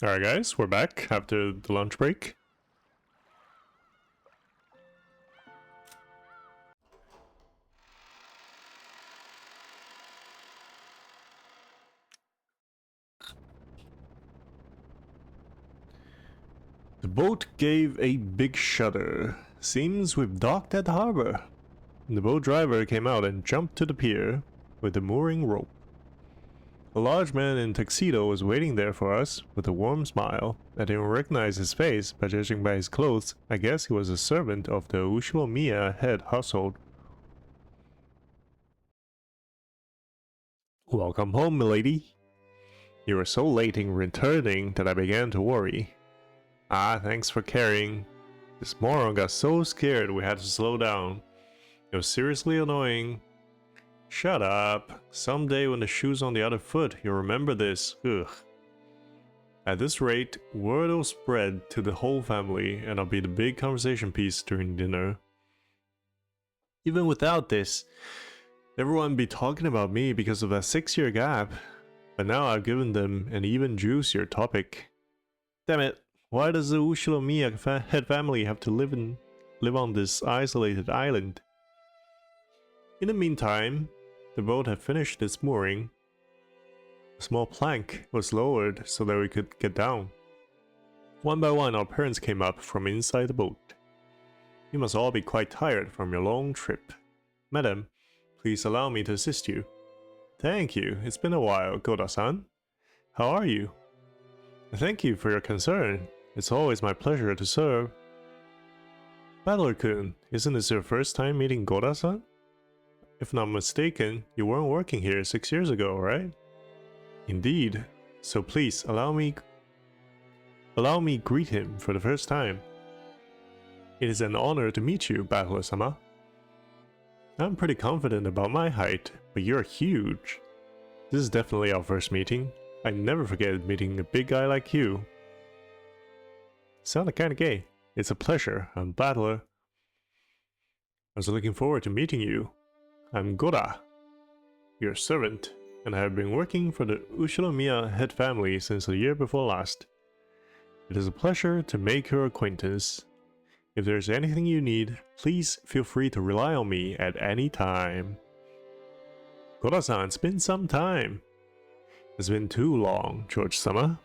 Alright guys, we're back after the lunch break. The boat gave a big shudder. Seems we've docked at the harbor. The boat driver came out and jumped to the pier with the mooring rope. A large man in tuxedo was waiting there for us with a warm smile. I didn't recognize his face, but judging by his clothes, I guess he was a servant of the Ushlomiya head household. Welcome home, milady. You were so late in returning that I began to worry. Ah, thanks for carrying. This moron got so scared we had to slow down. It was seriously annoying. Shut up. Someday when the shoe's on the other foot, you'll remember this. Ugh. At this rate, word will spread to the whole family and I'll be the big conversation piece during dinner. Even without this, everyone would be talking about me because of that 6-year gap. But now I've given them an even juicier topic. Damn it. Why does the Ushlomiya head family have to live on this isolated island? In the meantime, the boat had finished its mooring. A small plank was lowered so that we could get down. One by one, our parents came up from inside the boat. You must all be quite tired from your long trip. Madam, please allow me to assist you. Thank you. It's been a while, Goda-san. How are you? Thank you for your concern. It's always my pleasure to serve. Battler-kun, isn't this your first time meeting Goda-san? If not mistaken, you weren't working here 6 years ago, right? Indeed. So please, allow me greet him for the first time. It is an honor to meet you, Battler-sama. I'm pretty confident about my height, but you're huge. This is definitely our first meeting. I never forget meeting a big guy like you. Sounded kinda gay. It's a pleasure. I'm Battler. I was looking forward to meeting you. I'm Goda, your servant, and I have been working for the Ushlomiya head family since the year before last. It is a pleasure to make your acquaintance. If there's anything you need, please feel free to rely on me at any time. Goda-san, it's been some time. It's been too long, George-sama.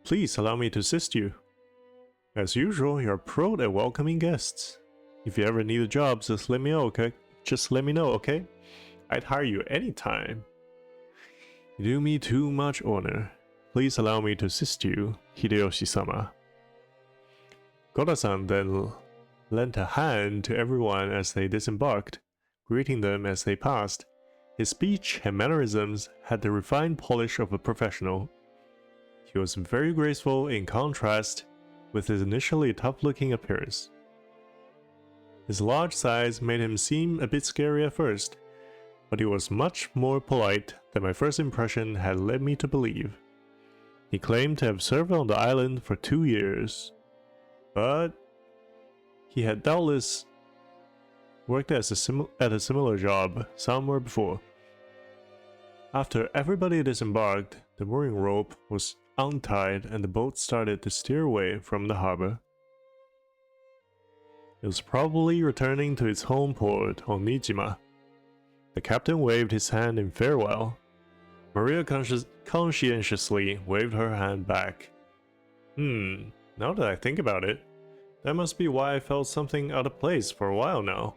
Please allow me to assist you. As usual, you're pro at welcoming guests. If you ever need a job, just let me know, okay? Just let me know, okay? I'd hire you anytime. You do me too much honor. Please allow me to assist you, Hideyoshi-sama. Goda-san then lent a hand to everyone as they disembarked, greeting them as they passed. His speech and mannerisms had the refined polish of a professional. He was very graceful in contrast with his initially tough-looking appearance. His large size made him seem a bit scary at first, but he was much more polite than my first impression had led me to believe. He claimed to have served on the island for 2 years, but he had doubtless worked at a similar job somewhere before. After everybody disembarked, the mooring rope was untied and the boat started to steer away from the harbor. It was probably returning to its home port on Nijima. The captain waved his hand in farewell. Maria conscientiously waved her hand back. Now that I think about it, that must be why I felt something out of place for a while now.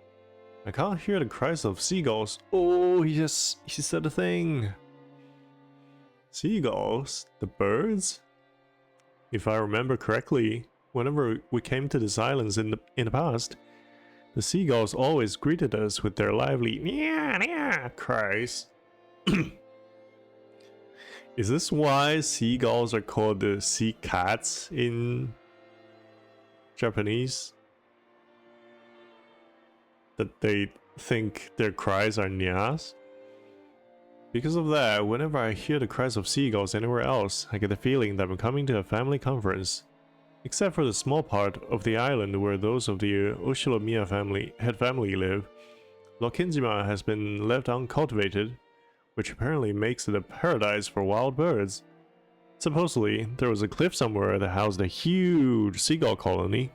I can't hear the cries of seagulls. Oh, he said a thing. Seagulls? The birds? If I remember correctly, whenever we came to these islands in the past, the seagulls always greeted us with their lively "nya cries. Is this why seagulls are called the sea cats in Japanese? That they think their cries are nyas? Because of that, whenever I hear the cries of seagulls anywhere else, I get the feeling that I'm coming to a family conference. Except for the small part of the island where those of the Ushlomiya head family live, Lokinjima has been left uncultivated, which apparently makes it a paradise for wild birds. Supposedly, there was a cliff somewhere that housed a huge seagull colony,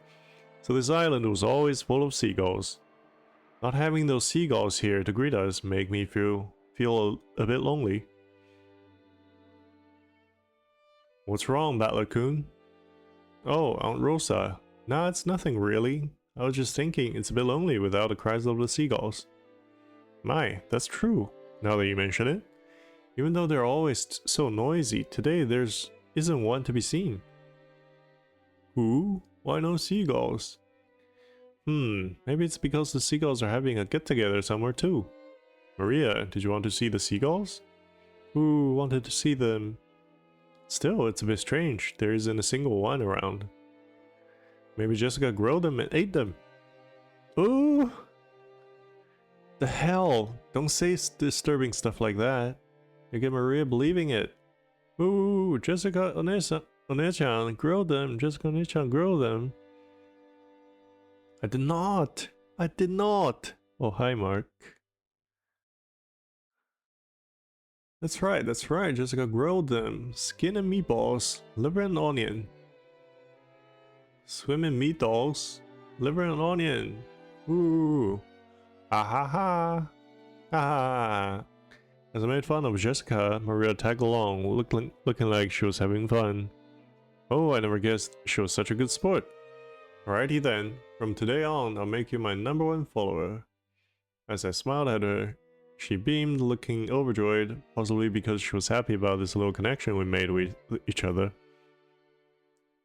so this island was always full of seagulls. Not having those seagulls here to greet us make me feel a bit lonely. What's wrong, Battler-kun? Oh, Aunt Rosa. Nah, it's nothing really. I was just thinking it's a bit lonely without the cries of the seagulls. My, that's true, now that you mention it. Even though they're always so noisy, today isn't one to be seen. Who? Why no seagulls? Maybe it's because the seagulls are having a get-together somewhere too. Maria, did you want to see the seagulls? Who wanted to see them? Still, it's a bit strange. There isn't a single one around. Maybe Jessica grilled them and ate them. Ooh! The hell! Don't say disturbing stuff like that. You get Maria believing it. Ooh, Jessica One-chan grilled them. Jessica One-chan grilled them. I did not. I did not. Oh, hi, Mark. That's right, that's right. Jessica grilled them. Skin and meatballs, liver and onion. Swimming meatballs, liver and onion. Ooh. Ah ha ha. Ah. As I made fun of Jessica, Maria tagged along, looking like she was having fun. Oh, I never guessed she was such a good sport. Alrighty then, from today on, I'll make you my #1 follower. As I smiled at her, she beamed, looking overjoyed, possibly because she was happy about this little connection we made with each other.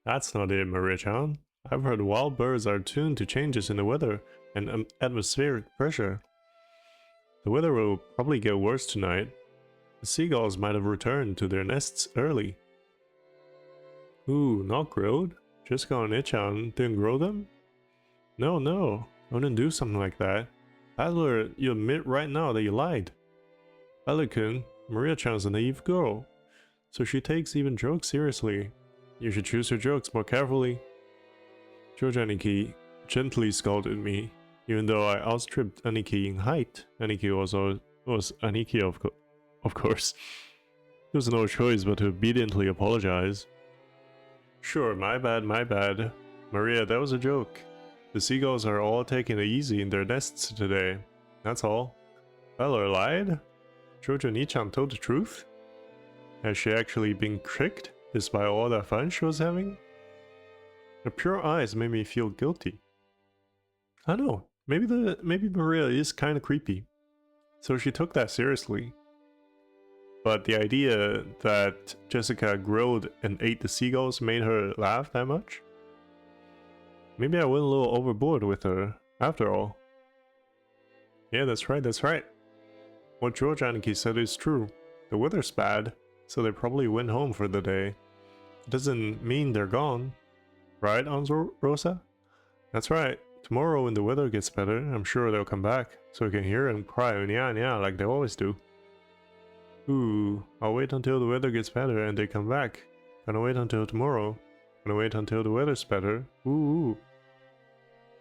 That's not it, Maria-chan. I've heard wild birds are tuned to changes in the weather and atmospheric pressure. The weather will probably get worse tonight. The seagulls might have returned to their nests early. Ooh, not grilled? Jessica One-chan didn't grill them? No, I wouldn't do something like that. Adler, you admit right now that you lied. Adler-kun, Maria-chan's a naive girl, so she takes even jokes seriously. You should choose your jokes more carefully. George Aniki gently scolded me. Even though I outstripped Aniki in height, Aniki was Aniki of course. There was no choice but to obediently apologize. Sure, my bad. Maria, that was a joke. The seagulls are all taking it easy in their nests today. That's all. Bella lied? Jojo Nichan told the truth? Has she actually been tricked, despite all that fun she was having? Her pure eyes made me feel guilty. I don't know. Maybe Maria is kind of creepy, so she took that seriously. But the idea that Jessica grilled and ate the seagulls made her laugh that much? Maybe I went a little overboard with her, after all. Yeah, that's right. What George Aniki said is true. The weather's bad, so they probably went home for the day. It doesn't mean they're gone. Right, Aunt Rosa? That's right. Tomorrow when the weather gets better, I'm sure they'll come back, so we can hear them cry nya like they always do. Ooh, I'll wait until the weather gets better and they come back. Gonna wait until tomorrow. Gonna wait until the weather's better. Ooh.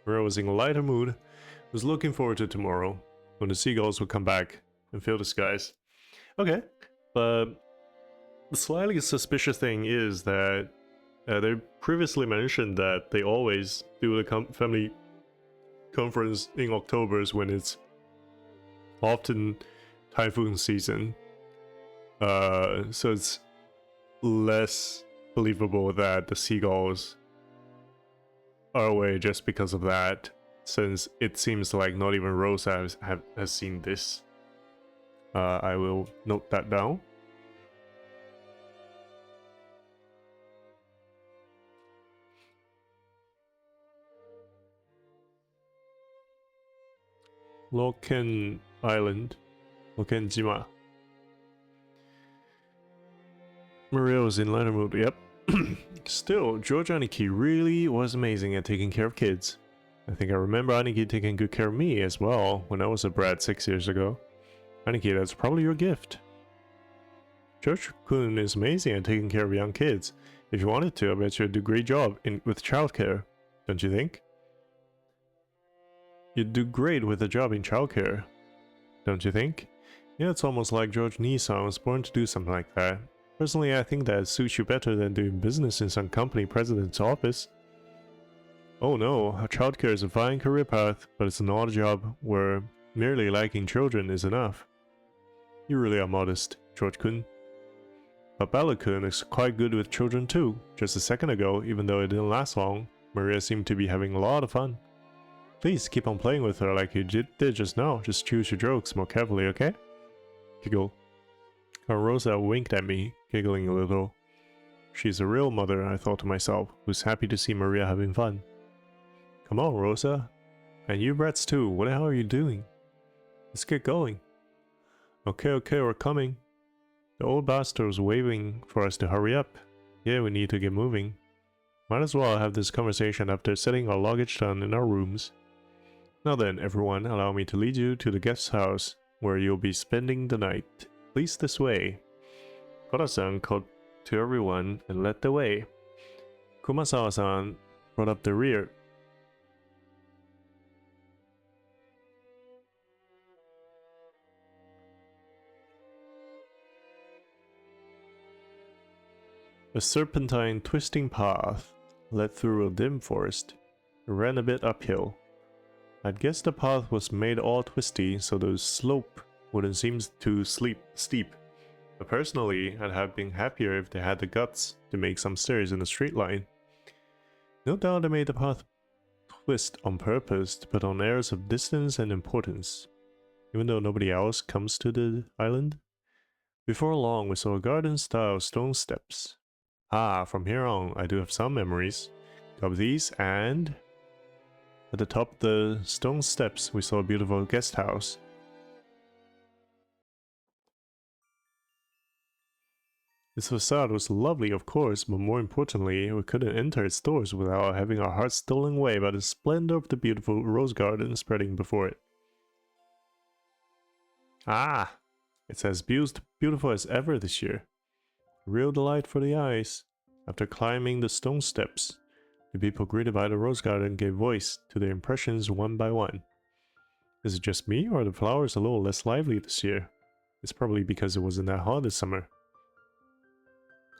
Maria was in a lighter mood, was looking forward to tomorrow, when the seagulls would come back and fill the skies. Okay, but the slightly suspicious thing is that they previously mentioned that they always do the family conference in October's when it's often typhoon season. So it's less believable that the seagulls are away just because of that, since it seems like not even Rosa has seen this. I will note that down. Loken Island. Lokenjima. Maria was in lighter mood, yep. Still, George Aniki really was amazing at taking care of kids. I think I remember Aniki taking good care of me as well when I was a brat 6 years ago. Aniki, that's probably your gift. George-kun is amazing at taking care of young kids. If you wanted to, I bet you'd do a great job with childcare, don't you think? You'd do great with a job in childcare, don't you think? Yeah, it's almost like George Nissan was born to do something like that. Personally, I think that suits you better than doing business in some company president's office. Oh no, childcare is a fine career path, but it's an odd job where merely liking children is enough. You really are modest, George-kun. But Bella-kun is quite good with children too. Just a second ago, even though it didn't last long, Maria seemed to be having a lot of fun. Please keep on playing with her like you did just now. Just choose your jokes more carefully, okay? Giggle. Rosa winked at me, giggling a little. She's a real mother, I thought to myself, who's happy to see Maria having fun. Come on, Rosa. And you brats too, what the hell are you doing? Let's get going. Okay, we're coming. The old bastard was waving for us to hurry up. Yeah, we need to get moving. Might as well have this conversation after setting our luggage down in our rooms. Now then, everyone, allow me to lead you to the guest house, where you'll be spending the night. Please this way. Kora-san called to everyone and led the way. Kumasawa-san brought up the rear. A serpentine twisting path led through a dim forest. It ran a bit uphill. I'd guess the path was made all twisty so the slope wouldn't seem too steep. But personally, I'd have been happier if they had the guts to make some stairs in a straight line. No doubt they made the path twist on purpose to put on airs of distance and importance, even though nobody else comes to the island. Before long, we saw garden-style stone steps. Ah, from here on, I do have some memories of these, and at the top of the stone steps, we saw a beautiful guest house. Its facade was lovely, of course, but more importantly, we couldn't enter its doors without having our hearts stolen away by the splendor of the beautiful rose garden spreading before it. Ah, it's as beautiful as ever this year. Real delight for the eyes. After climbing the stone steps, the people greeted by the rose garden gave voice to their impressions one by one. Is it just me, or are the flowers a little less lively this year? It's probably because it wasn't that hot this summer.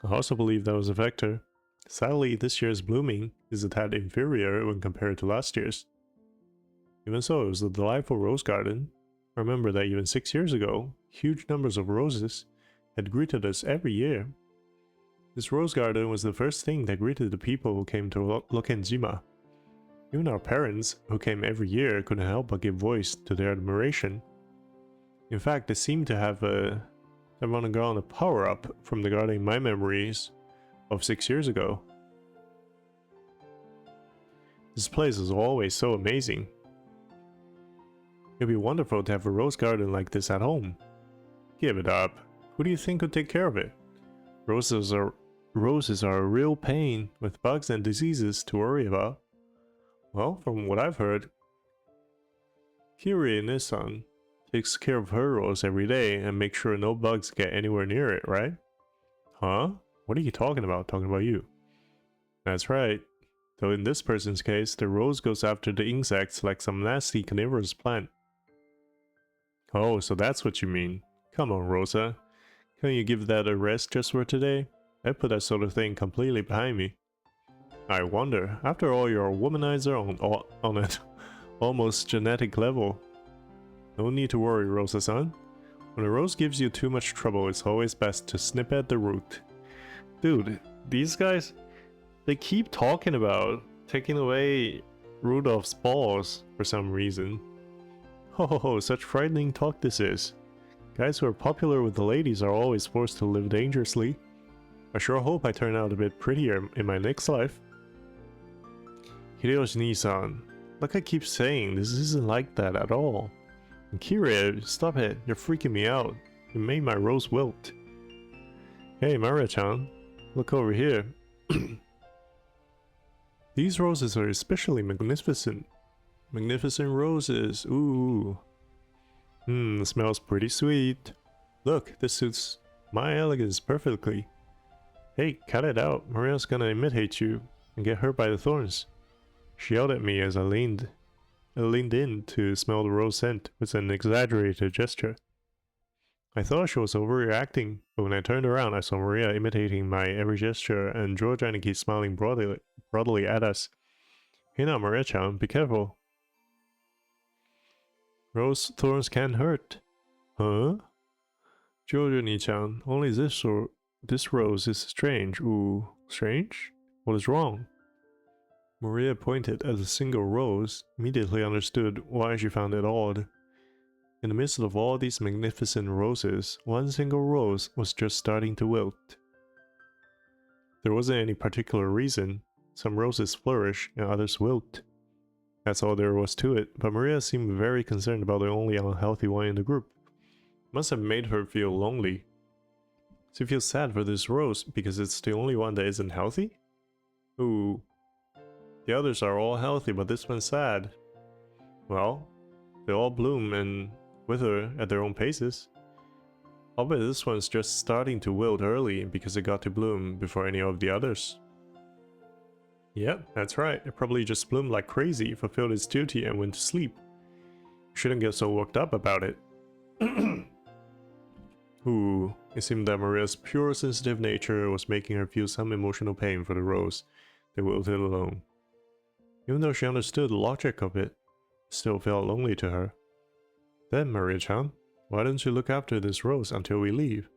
I also believe that was a factor. Sadly, this year's blooming is a tad inferior when compared to last year's. Even so, it was a delightful rose garden. I remember that even 6 years ago, huge numbers of roses had greeted us every year. This rose garden was the first thing that greeted the people who came to Lokenjima. Even our parents, who came every year, couldn't help but give voice to their admiration. In fact, they seemed to have undergone a power-up from the garden my memories of 6 years ago. This place is always so amazing. It'd be wonderful to have a rose garden like this at home. Give it up. Who do you think could take care of it? Roses are a real pain with bugs and diseases to worry about. Well, from what I've heard, Kirie-san takes care of her rose every day and makes sure no bugs get anywhere near it, right? Huh? What are you talking about? Talking about you. That's right. Though in this person's case, the rose goes after the insects like some nasty carnivorous plant. Oh, so that's what you mean. Come on, Rosa. Can't you give that a rest just for today? I put that sort of thing completely behind me. I wonder, after all, you're a womanizer on an almost genetic level. No need to worry, Rosa-san. When a rose gives you too much trouble, it's always best to snip at the root. Dude, these guys, they keep talking about taking away Rudolph's balls for some reason. Ho, such frightening talk this is. Guys who are popular with the ladies are always forced to live dangerously. I sure hope I turn out a bit prettier in my next life. Hideyoshi-ni-san, like I keep saying, this isn't like that at all. And Kirie, stop it, you're freaking me out. You made my rose wilt. Hey, Maria-chan, look over here. These roses are especially magnificent. Magnificent roses, ooh. Smells pretty sweet. Look, this suits my elegance perfectly. Hey, cut it out. Maria's gonna imitate you and get hurt by the thorns. She yelled at me as I leaned in to smell the rose scent with an exaggerated gesture. I thought she was overreacting, but when I turned around, I saw Maria imitating my every gesture and George and Nikki smiling broadly at us. Hey now, Maria-chan, be careful. Rose thorns can hurt. Huh? Giorgio-ni-chan, only this rose is strange. Ooh, strange? What is wrong? Maria pointed at a single rose, immediately understood why she found it odd. In the midst of all these magnificent roses, one single rose was just starting to wilt. There wasn't any particular reason. Some roses flourish and others wilt. That's all there was to it, but Maria seemed very concerned about the only unhealthy one in the group. It must have made her feel lonely. She feels sad for this rose because it's the only one that isn't healthy? Ooh. The others are all healthy, but this one's sad. Well, they all bloom and wither at their own paces. I'll bet this one's just starting to wilt early because it got to bloom before any of the others. Yep, that's right. It probably just bloomed like crazy, fulfilled its duty, and went to sleep. You shouldn't get so worked up about it. Ooh, it seemed that Maria's pure sensitive nature was making her feel some emotional pain for the rose that wilted alone. Even though she understood the logic of it, it still felt lonely to her. Then, Maria-chan, why don't you look after this rose until we leave?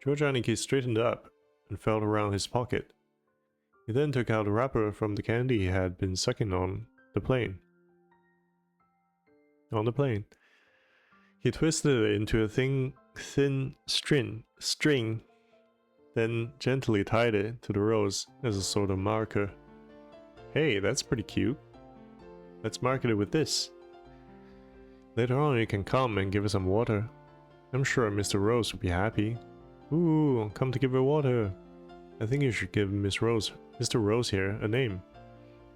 George Aniki straightened up and felt around his pocket. He then took out a wrapper from the candy he had been sucking on the plane. He twisted it into a thin string, then gently tied it to the rose as a sort of marker. Hey, that's pretty cute. Let's mark it with this. Later on you can come and give it some water. I'm sure Mr. Rose would be happy. Ooh, come to give her water. I think you should give Mr. Rose here, a name.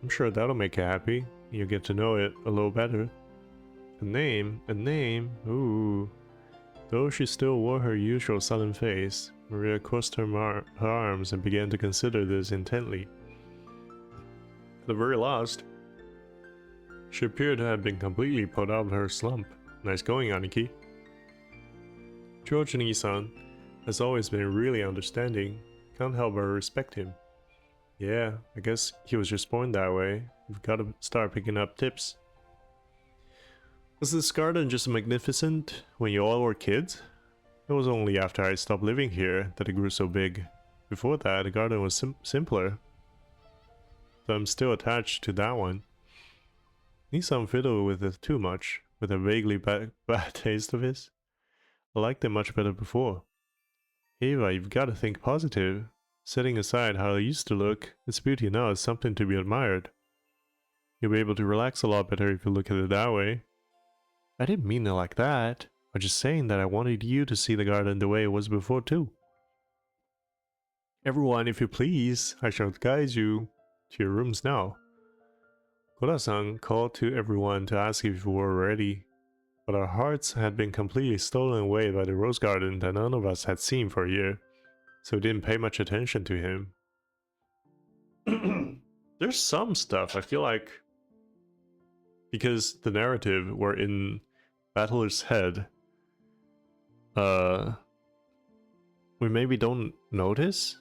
I'm sure that'll make her happy. You'll get to know it a little better. A name? Ooh. Though she still wore her usual sullen face, Maria crossed her arms and began to consider this intently. At the very last, she appeared to have been completely put out of her slump. Nice going, Aniki. George Nisan has always been really understanding. Can't help but respect him. Yeah, I guess he was just born that way. We've got to start picking up tips. Was this garden just magnificent when you all were kids? It was only after I stopped living here that it grew so big. Before that, the garden was simpler. So I'm still attached to that one. Nissan fiddled with it too much, with a vaguely bad taste of his. I liked it much better before. Eva, you've got to think positive. Setting aside how it used to look, its beauty now is something to be admired. You'll be able to relax a lot better if you look at it that way. I didn't mean it like that. I'm just saying that I wanted you to see the garden the way it was before too. Everyone, if you please, I shall guide you to your rooms now. Koda-san called to everyone to ask if we were ready, but our hearts had been completely stolen away by the rose garden that none of us had seen for a year, so we didn't pay much attention to him. There's some stuff I feel like, because the narrative were in Battler's head, we maybe don't notice.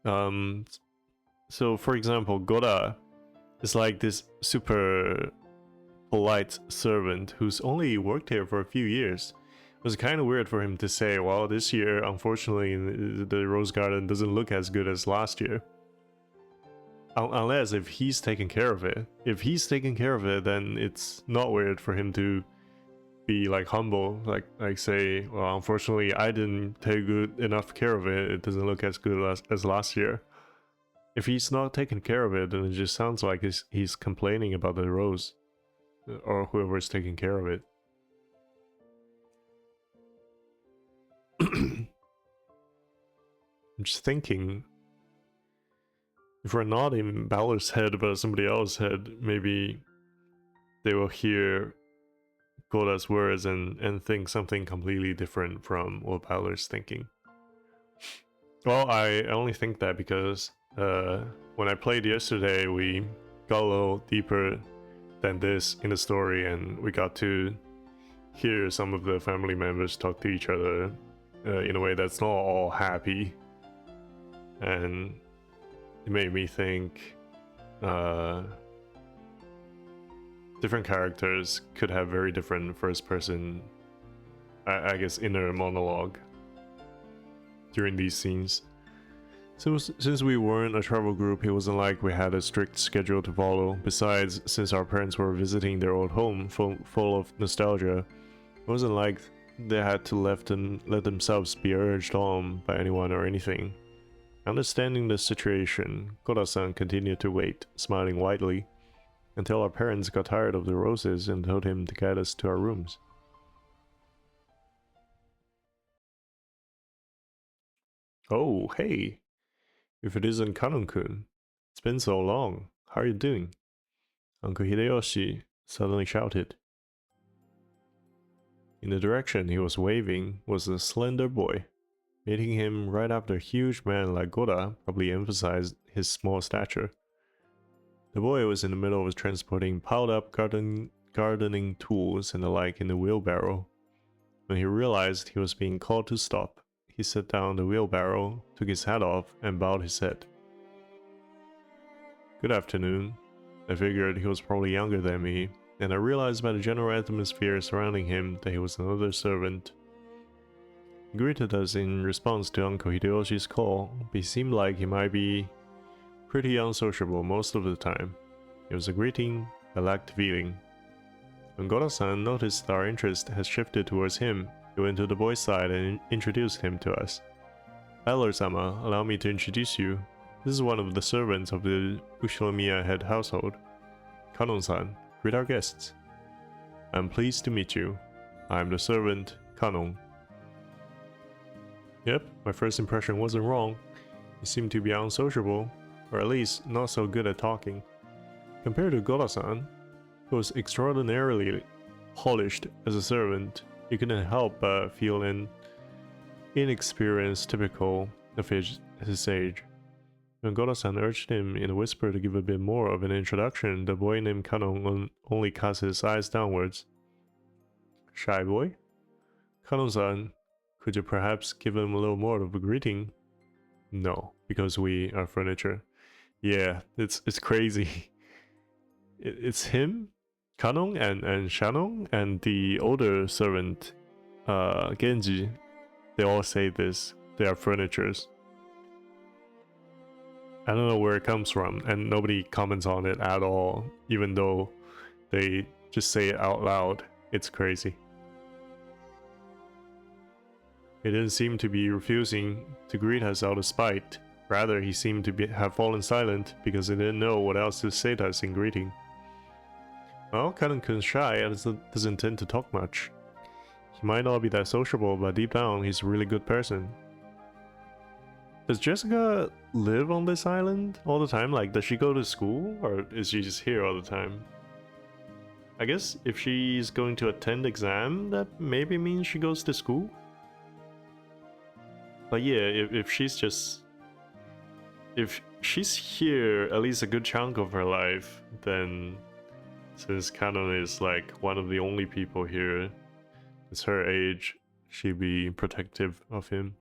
So for example, Goda is like this super polite servant who's only worked here for a few years. It was kind of weird for him to say, well, this year, unfortunately, the rose garden doesn't look as good as last year. Unless if he's taking care of it. If he's taking care of it, then it's not weird for him to be like humble, like say, well, unfortunately, I didn't take good enough care of it. It doesn't look as good as last year. If he's not taking care of it, then it just sounds like he's complaining about the rose, or whoever is taking care of it. I'm just thinking, if we're not in Balor's head but somebody else's head, maybe they will hear Goda's words and think something completely different from what Balor's thinking. Well, I only think that because when I played yesterday, we got a little deeper than this in the story, and we got to hear some of the family members talk to each other in a way that's not all happy, and it made me think different characters could have very different first person, I guess, inner monologue during these scenes. So since we weren't a travel group, it wasn't like we had a strict schedule to follow. Besides, since our parents were visiting their old home full of nostalgia, it wasn't like they had to let themselves be urged on by anyone or anything. Understanding the situation, Koda-san continued to wait, smiling widely, until our parents got tired of the roses and told him to guide us to our rooms. Oh, hey! If it isn't Kanon-kun, it's been so long. How are you doing? Uncle Hideyoshi suddenly shouted. In the direction he was waving was a slender boy. Meeting him right after a huge man like Goda probably emphasized his small stature. The boy was in the middle of transporting piled-up gardening tools and the like in the wheelbarrow. When he realized he was being called to stop, he set down the wheelbarrow, took his hat off, and bowed his head. Good afternoon. I figured he was probably younger than me, and I realized by the general atmosphere surrounding him that he was another servant. He greeted us in response to Uncle Hideyoshi's call, but he seemed like he might be pretty unsociable most of the time. It was a greeting that lacked feeling. When Goda-san noticed that our interest had shifted towards him, he went to the boy's side and introduced him to us. Adler-sama, allow me to introduce you. This is one of the servants of the Ushinomiya head household. Kanon-san, greet our guests. I'm pleased to meet you. I'm the servant, Kanon. Yep, my first impression wasn't wrong. He seemed to be unsociable, or at least not so good at talking. Compared to Goda-san, who was extraordinarily polished as a servant, you couldn't help but feel an inexperience typical of his age. When Goda-san urged him in a whisper to give a bit more of an introduction, the boy named Kanon only cast his eyes downwards. Shy boy? Kanon-san, could you perhaps give him a little more of a greeting? No, because we are furniture. Yeah, it's crazy. It's him, Kanon, and Shannon, and the older servant, Genji. They all say this. They are furnitures. I don't know where it comes from, and nobody comments on it at all, even though they just say it out loud. It's crazy. He didn't seem to be refusing to greet us out of spite. Rather, he seemed to have fallen silent because he didn't know what else to say to us in greeting. Well, Kanon-kun's shy and doesn't tend to talk much. He might not be that sociable, but deep down, he's a really good person. Does Jessica live on this island all the time? Like, does she go to school, or is she just here all the time? I guess if she's going to attend exam, that maybe means she goes to school? But yeah, if she's here at least a good chunk of her life, then since Kanon is like one of the only people here, it's her age, she'd be protective of him.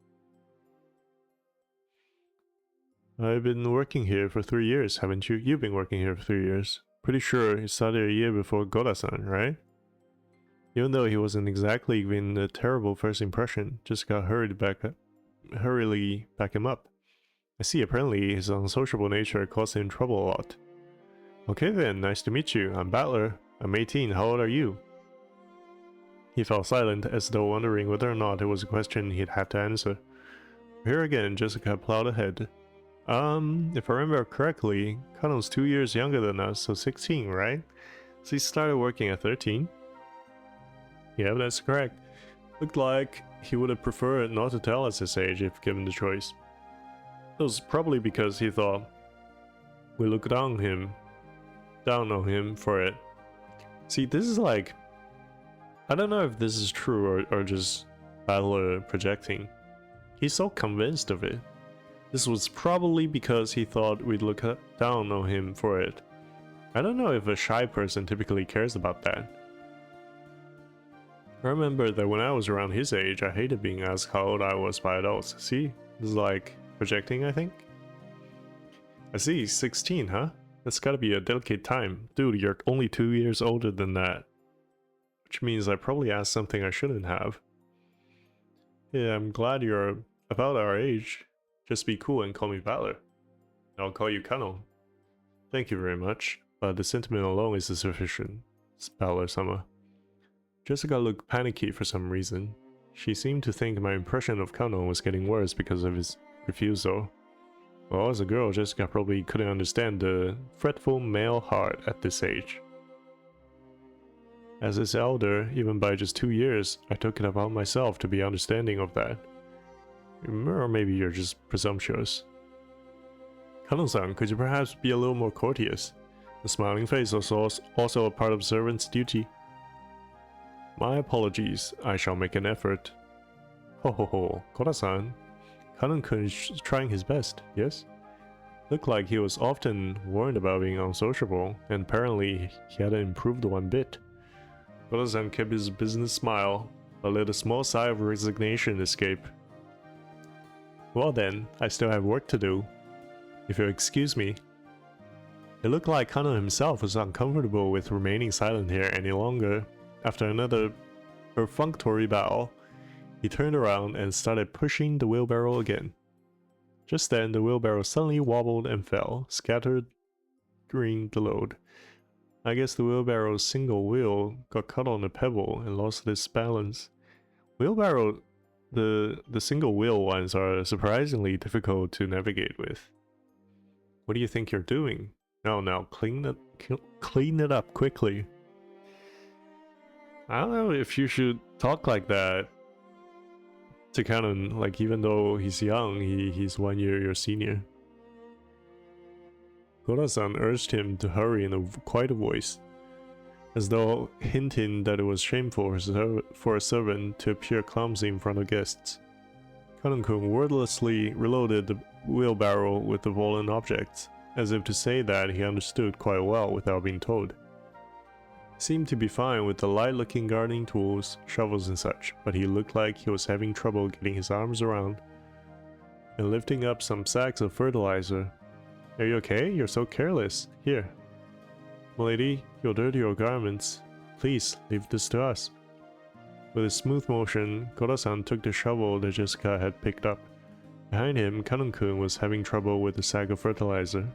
I've been working here for 3 years, haven't you? You've been working here for 3 years. Pretty sure he started a year before Goda-san, right? Even though he wasn't exactly giving a terrible first impression, just got hurriedly back him up. I see, apparently his unsociable nature caused him trouble a lot. Okay then, nice to meet you. I'm Battler. I'm 18. How old are you? He fell silent, as though wondering whether or not it was a question he'd have to answer. Here again, Jessica plowed ahead. If I remember correctly, Kanon's 2 years younger than us, so 16, right? So he started working at 13? Yeah, that's correct. Looked like he would have preferred not to tell us his age if given the choice. It was probably because he thought we look down on him for it. See, this is like, I don't know if this is true or just Battler projecting. He's so convinced of it. This was probably because he thought we'd look down on him for it. I don't know if a shy person typically cares about that. I remember that when I was around his age, I hated being asked how old I was by adults. See? This is like projecting, I think? I see, 16, huh? That's gotta be a delicate time. Dude, you're only 2 years older than that. Which means I probably asked something I shouldn't have. Yeah, I'm glad you're about our age. Just be cool and call me Valor. I'll call you Kano. Thank you very much, but the sentiment alone is sufficient. Valor-sama. Jessica looked panicky for some reason. She seemed to think my impression of Kano was getting worse because of his refusal. Well, as a girl, Jessica probably couldn't understand the fretful male heart at this age. As his elder, even by just 2 years, I took it upon myself to be understanding of that. Or maybe you're just presumptuous. Kano-san, could you perhaps be a little more courteous? The smiling face is also a part of servant's duty. My apologies, I shall make an effort. Ho ho ho, Kora-san. Kanon-kun is trying his best, yes? Looked like he was often warned about being unsociable, and apparently he hadn't improved one bit. Kora-san kept his business smile, but let a small sigh of resignation escape. Well then, I still have work to do. If you'll excuse me. It looked like Kano himself was uncomfortable with remaining silent here any longer. After another perfunctory bow, he turned around and started pushing the wheelbarrow again. Just then, the wheelbarrow suddenly wobbled and fell, scattering the load. I guess the wheelbarrow's single wheel got caught on a pebble and lost its balance. Wheelbarrow, the single wheel ones are surprisingly difficult to navigate with. What do you think you're doing? Now, clean it up quickly. I don't know if you should talk like that to Kanon, like even though he's young, he's 1 year your senior. Kora-san urged him to hurry in a quiet voice, as though hinting that it was shameful for a servant to appear clumsy in front of guests. Kanon-kun wordlessly reloaded the wheelbarrow with the fallen objects, as if to say that he understood quite well without being told. He seemed to be fine with the light-looking gardening tools, shovels and such, but he looked like he was having trouble getting his arms around and lifting up some sacks of fertilizer. Are you okay? You're so careless. Here. Milady, you'll dirty your garments. Please, leave this to us. With a smooth motion, Kora-san took the shovel that Jessica had picked up. Behind him, Kanon-kun was having trouble with the sack of fertilizer.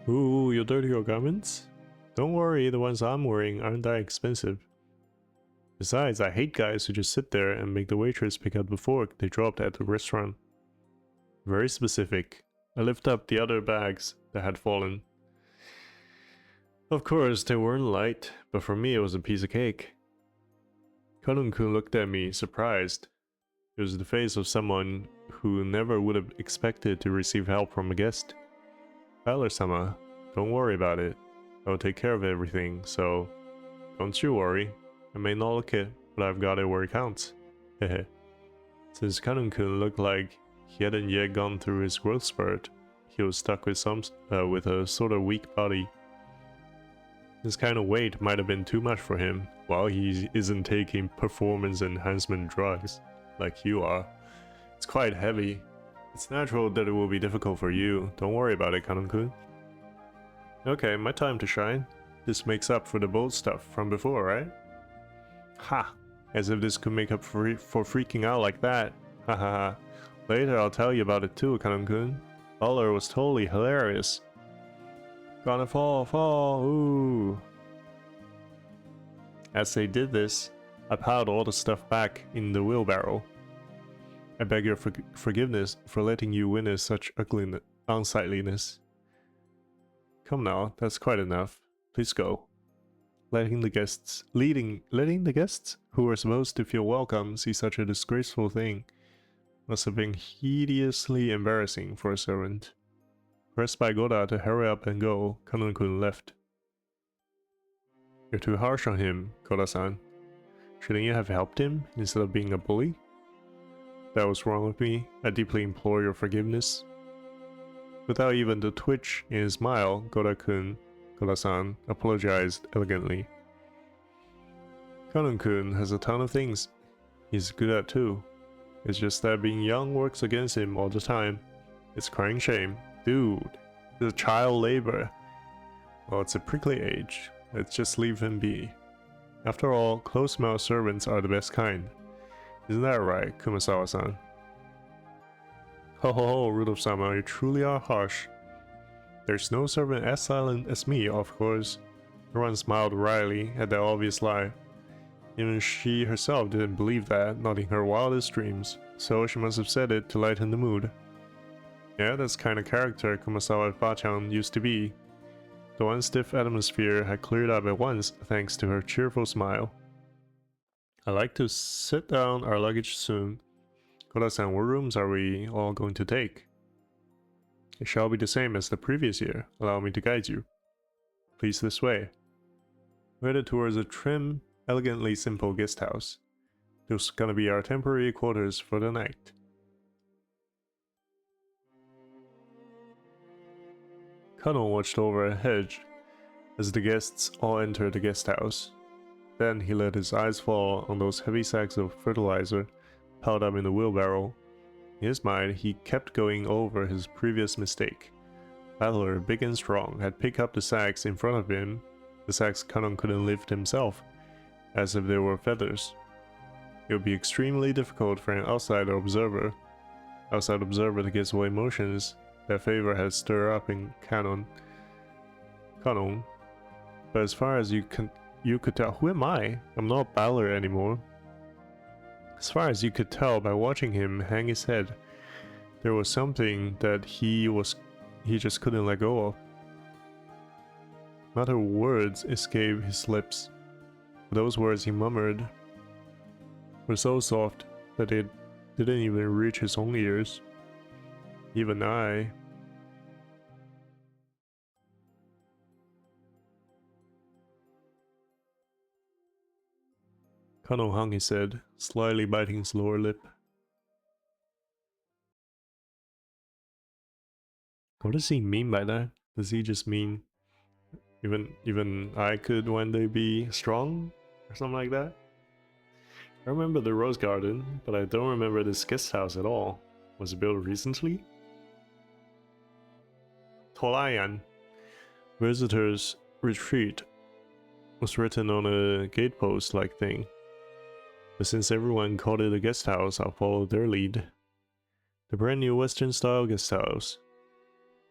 Ooh, you'll dirty your garments? Don't worry, the ones I'm wearing aren't that expensive. Besides, I hate guys who just sit there and make the waitress pick up the fork they dropped at the restaurant. Very specific. I lifted up the other bags that had fallen. Of course, they weren't light, but for me it was a piece of cake. Kanon-kun looked at me, surprised. It was the face of someone who never would have expected to receive help from a guest. Valor-sama, don't worry about it. I'll take care of everything, so don't you worry. I may not look it, but I've got it where it counts. Hehe. Since Kanon-kun looked like he hadn't yet gone through his growth spurt, he was stuck with with a sort of weak body. This kind of weight might have been too much for him, while he isn't taking performance enhancement drugs, like you are. It's quite heavy. It's natural that it will be difficult for you. Don't worry about it, Kanon-kun. Okay, my time to shine. This makes up for the bold stuff from before, right? Ha! As if this could make up for freaking out like that. Ha ha ha. Later I'll tell you about it too, Kanon-kun. Valor was totally hilarious. Gonna fall, ooh. As they did this, I piled all the stuff back in the wheelbarrow. I beg your forgiveness for letting you witness such unsightliness. Come now, that's quite enough. Please go. Letting the guests who were supposed to feel welcome see such a disgraceful thing must have been hideously embarrassing for a servant. Pressed by Goda to hurry up and go, Kanon-kun left. You're too harsh on him, Goda-san. Shouldn't you have helped him instead of being a bully? That was wrong with me. I deeply implore your forgiveness. Without even the twitch in his smile, Goda-san apologized elegantly. Kanon-kun has a ton of things he's good at too. It's just that being young works against him all the time. It's crying shame. Dude, it's child labor. Well, it's a prickly age. Let's just leave him be. After all, close-mouthed servants are the best kind. Isn't that right, Kumasawa-san? Ho ho ho, Rudolph-sama, you truly are harsh. There's no servant as silent as me, of course. Everyone smiled wryly at that obvious lie. Even she herself didn't believe that, not in her wildest dreams, so she must have said it to lighten the mood. Yeah, that's the kind of character Kumasawa Bachan used to be. The unstiff atmosphere had cleared up at once thanks to her cheerful smile. I'd like to sit down our luggage soon. Koda-san, what rooms are we all going to take? It shall be the same as the previous year. Allow me to guide you. Please, this way. We headed towards a trim, elegantly simple guest house. This was gonna be our temporary quarters for the night. Kano watched over a hedge as the guests all entered the guest house. Then he let his eyes fall on those heavy sacks of fertilizer piled up in the wheelbarrow. In his mind, he kept going over his previous mistake. Battler, big and strong, had picked up the sacks in front of him, the sacks Kanon couldn't lift himself, as if they were feathers. It would be extremely difficult for an outside observer to guess what emotions that favor had stirred up in Kanon. But as far as you could tell, who am I? I'm not Battler anymore. As far as you could tell by watching him hang his head, there was something that he just couldn't let go of. Not a word escaped his lips. Those words he murmured were so soft that they didn't even reach his own ears. Even I. Kano hung his head, slyly biting his lower lip. What does he mean by that? Does he just mean even I could one day be strong? Or something like that? I remember the rose garden, but I don't remember this guest house at all. Was it built recently? Tolayan. Visitors Retreat was written on a gatepost-like thing. But since everyone called it a guest house, I'll follow their lead. The brand new Western-style guest house,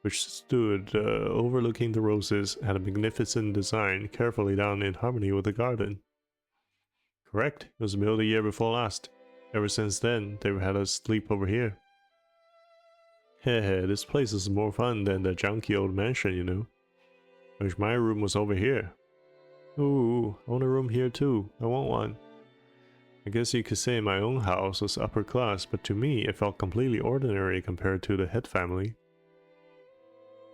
which stood overlooking the roses, had a magnificent design carefully done in harmony with the garden. Correct, it was built the year before last. Ever since then, they've had us sleep over here. Heh, this place is more fun than the junky old mansion, you know. I wish my room was over here. Ooh, I want a room here too. I want one. I guess you could say my own house was upper class, but to me it felt completely ordinary compared to the head family.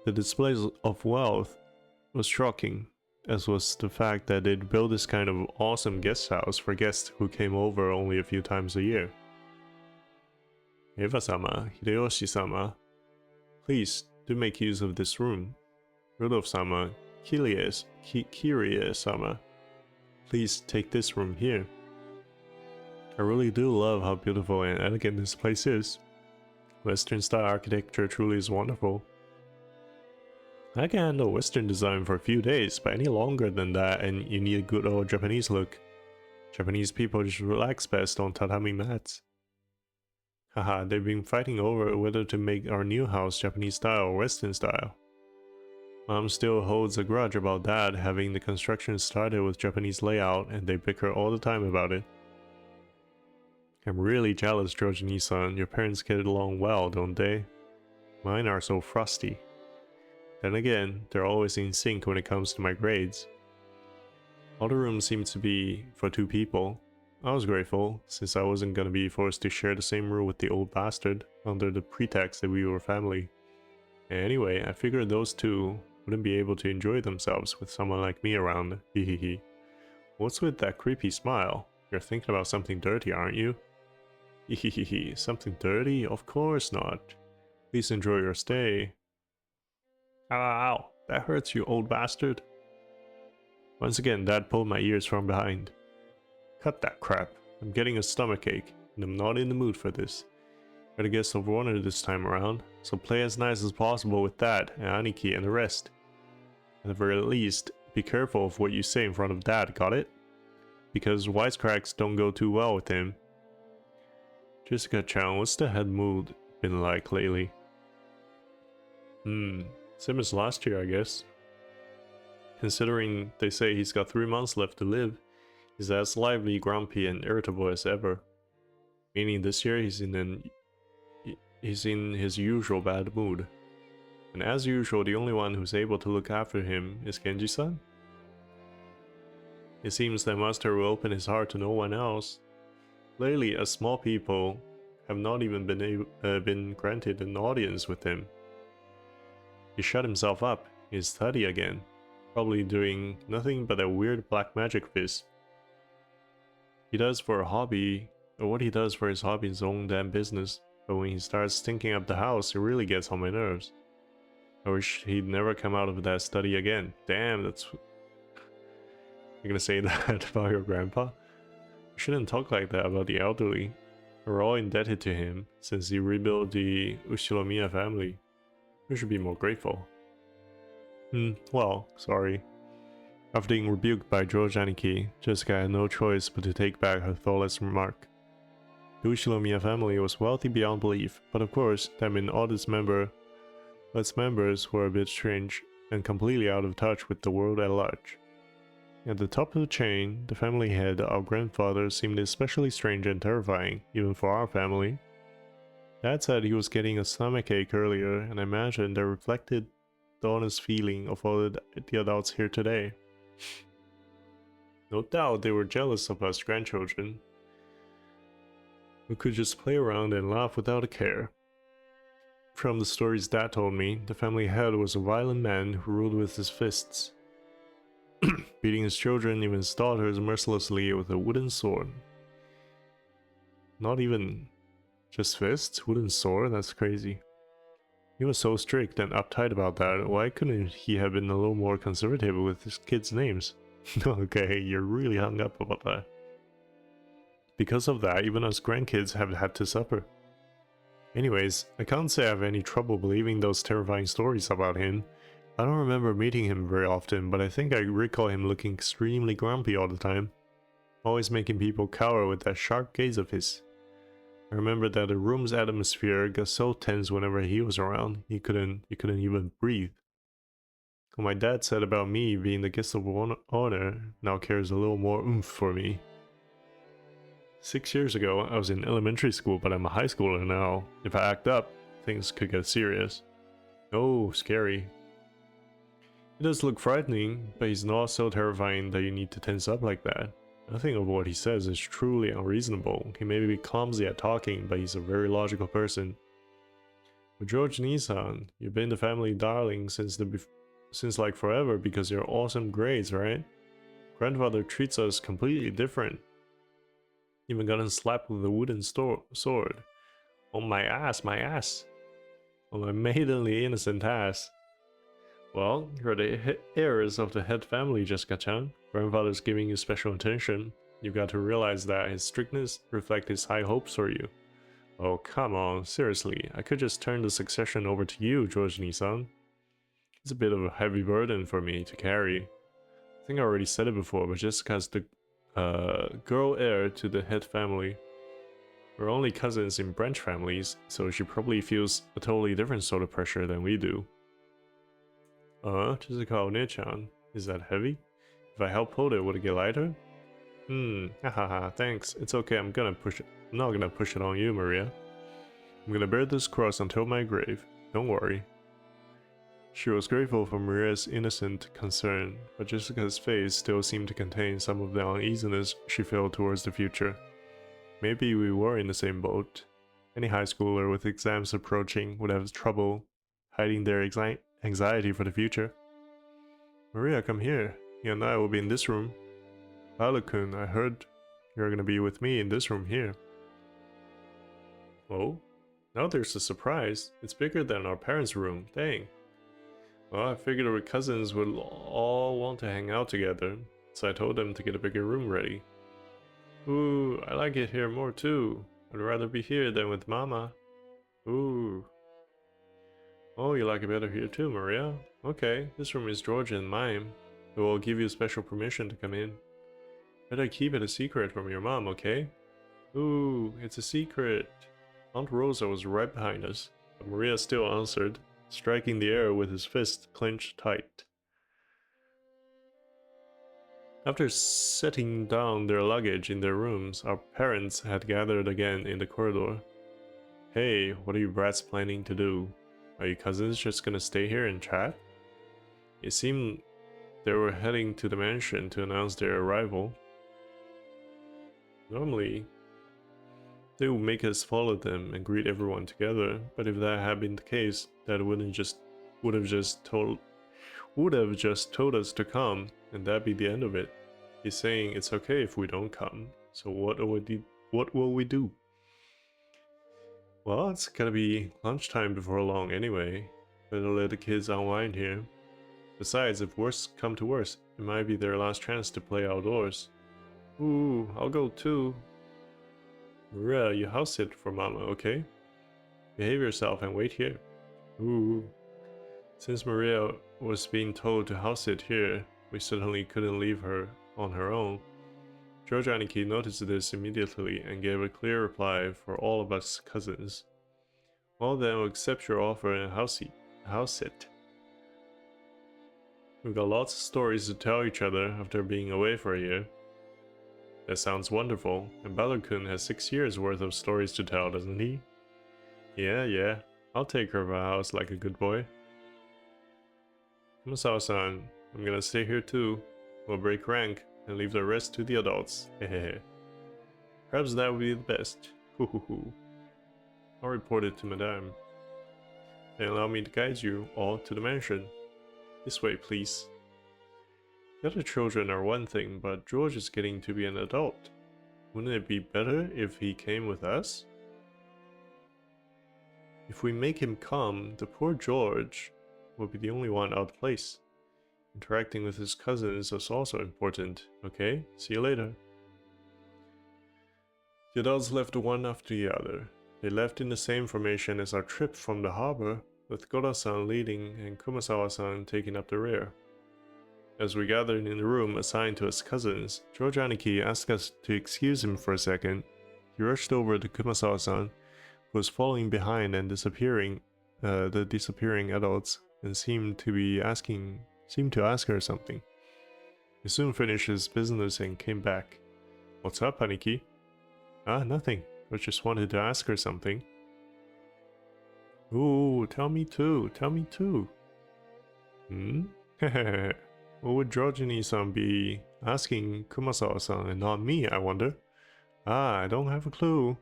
The displays of wealth was shocking, as was the fact that they'd built this kind of awesome guest house for guests who came over only a few times a year. Eva-sama, Hideyoshi-sama, please do make use of this room. Rudolph-sama, Kirie-sama, please take this room here. I really do love how beautiful and elegant this place is. Western-style architecture truly is wonderful. I can handle Western design for a few days, but any longer than that and you need a good old Japanese look. Japanese people just relax best on tatami mats. Haha, they've been fighting over whether to make our new house Japanese style or Western style. Mom still holds a grudge about Dad having the construction started with Japanese layout, and they bicker all the time about it. I'm really jealous, Georgie-san. Your parents get along well, don't they? Mine are so frosty. Then again, they're always in sync when it comes to my grades. All the rooms seem to be for 2 people. I was grateful, since I wasn't gonna be forced to share the same room with the old bastard, under the pretext that we were family. Anyway, I figured those 2 wouldn't be able to enjoy themselves with someone like me around, hehehe. What's with that creepy smile? You're thinking about something dirty, aren't you? Hehehe, something dirty? Of course not. Please enjoy your stay. Ow, ow, that hurts, you old bastard. Once again, Dad pulled my ears from behind. Cut that crap. I'm getting a stomachache, and I'm not in the mood for this. Gotta get some water this time around, so play as nice as possible with Dad and Aniki and the rest. At the very least, be careful of what you say in front of Dad, got it? Because wisecracks don't go too well with him. Jessica-chan, what's the head mood been like lately? Same as last year, I guess. Considering they say he's got 3 months left to live, he's as lively, grumpy, and irritable as ever. Meaning this year he's in his usual bad mood. And as usual, the only one who's able to look after him is Kenji-san? It seems that Master will open his heart to no one else. Lately, us small people have not even been granted an audience with him. He shut himself up in his study again, probably doing nothing but a weird black magic fist. He does for a hobby, or what he does for his hobby is his own damn business, but when he starts stinking up the house, it really gets on my nerves. I wish he'd never come out of that study again. Damn, that's... You're gonna say that about your grandpa? You shouldn't talk like that about the elderly. We're all indebted to him, since he rebuilt the Ushinomiya family. We should be more grateful. Well, sorry. After being rebuked by George Aniki, Jessica had no choice but to take back her thoughtless remark. The Ushinomiya family was wealthy beyond belief, but of course, that meant all its members were a bit strange and completely out of touch with the world at large. At the top of the chain, the family head, our grandfather, seemed especially strange and terrifying, even for our family. Dad said he was getting a stomachache earlier, and I imagined that reflected the honest feeling of all the adults here today. No doubt they were jealous of us grandchildren, who could just play around and laugh without a care. From the stories Dad told me, the family head was a violent man who ruled with his fists, beating his children, even his daughters, mercilessly with a wooden sword. Not even just fists? Wooden sword? That's crazy. He was so strict and uptight about that. Why couldn't he have been a little more conservative with his kids' names? Okay, you're really hung up about that. Because of that, even us grandkids have had to suffer. Anyways, I can't say I have any trouble believing those terrifying stories about him. I don't remember meeting him very often, but I think I recall him looking extremely grumpy all the time, always making people cower with that sharp gaze of his. I remember that the room's atmosphere got so tense whenever he was around, you couldn't even breathe. What my dad said about me being the guest of honor now carries a little more oomph for me. 6 years ago, I was in elementary school, but I'm a high schooler now. If I act up, things could get serious. Oh, scary. It does look frightening, but he's not so terrifying that you need to tense up like that. Nothing of what he says is truly unreasonable. He may be clumsy at talking, but he's a very logical person. With George Nissan, you've been the family darling since like forever because of your awesome grades, right? Grandfather treats us completely different. Even gotten slapped with a wooden sword. On my ass, my ass. On my maidenly innocent ass. Well, you're the heirs of the head family, Jessica-chan. Grandfather's giving you special attention. You've got to realize that his strictness reflects his high hopes for you. Oh, come on, seriously. I could just turn the succession over to you, George Nissan. It's a bit of a heavy burden for me to carry. I think I already said it before, but Jessica's the girl heir to the head family. We're only cousins in branch families, so she probably feels a totally different sort of pressure than we do. Jessica One-chan, is that heavy? If I help hold it, would it get lighter? Hahaha, thanks. It's okay, I'm not gonna push it on you, Maria. I'm gonna bear this cross until my grave. Don't worry. She was grateful for Maria's innocent concern, but Jessica's face still seemed to contain some of the uneasiness she felt towards the future. Maybe we were in the same boat. Any high schooler with exams approaching would have trouble hiding their anxiety for the future. Maria, come here. You and I will be in this room. Violet-kun, I heard you're gonna be with me in this room here. Oh? Now there's a surprise. It's bigger than our parents' room. Dang. Well, I figured our cousins would all want to hang out together, so I told them to get a bigger room ready. Ooh, I like it here more too. I'd rather be here than with Mama. Ooh. Oh, you like it better here too, Maria? Okay, this room is George and mine. We will give you special permission to come in. Better keep it a secret from your mom, okay? Ooh, it's a secret. Aunt Rosa was right behind us, but Maria still answered, striking the air with his fist clenched tight. After setting down their luggage in their rooms, our parents had gathered again in the corridor. Hey, what are you brats planning to do? Are you cousins just gonna stay here and chat? It seemed they were heading to the mansion to announce their arrival. Normally, they would make us follow them and greet everyone together, but if that had been the case, Dad would have just told us to come, and that'd be the end of it. He's saying it's okay if we don't come. So what will we do? Well, it's gonna be lunchtime before long anyway. Better let the kids unwind here. Besides, if worse come to worse, it might be their last chance to play outdoors. Ooh, I'll go too. Maria, you house sit for Mama, okay? Behave yourself and wait here. Ooh. Since Maria was being told to house sit here, we certainly couldn't leave her on her own. George Aniki noticed this immediately and gave a clear reply for all of us cousins. Well then, we'll accept your offer and house sit. We've got lots of stories to tell each other after being away for a year. That sounds wonderful, and Balor-kun has 6 years worth of stories to tell, doesn't he? Yeah, I'll take care of our house like a good boy. Kumasawa-san, I'm gonna stay here too. We'll break rank and leave the rest to the adults. Hehehe. Perhaps that would be the best. Hoo. I'll report it to Madame. And allow me to guide you all to the mansion. This way, please. The other children are one thing, but George is getting to be an adult. Wouldn't it be better if he came with us? If we make him come, the poor George will be the only one out of place. Interacting with his cousins is also important, okay? See you later. The adults left one after the other. They left in the same formation as our trip from the harbor, with Gora-san leading and Kumasawa-san taking up the rear. As we gathered in the room assigned to us cousins, George Aniki asked us to excuse him for a second. He rushed over to Kumasawa-san, who was following behind and the disappearing adults, and seemed to ask her something. He soon finished his business and came back. What's up, Aniki? Ah, nothing. I just wanted to ask her something. Ooh, tell me too. What would Georgini-san be asking Kumasawa-san and not me, I wonder? Ah, I don't have a clue.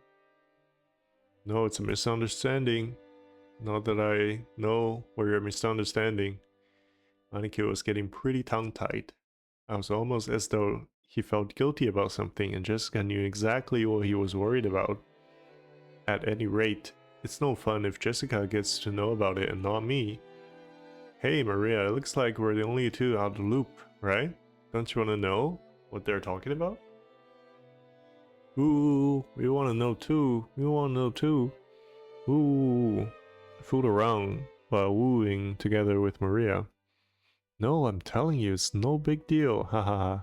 No, it's a misunderstanding. Not that I know what you're misunderstanding. Aniki was getting pretty tongue-tied. I was almost as though he felt guilty about something and Jessica knew exactly what he was worried about. At any rate, it's no fun if Jessica gets to know about it and not me. Hey Maria, it looks like we're the only two out of the loop, right? Don't you want to know what they're talking about? Ooh, we want to know too. Ooh. I fooled around while wooing together with Maria. No, I'm telling you, it's no big deal, haha.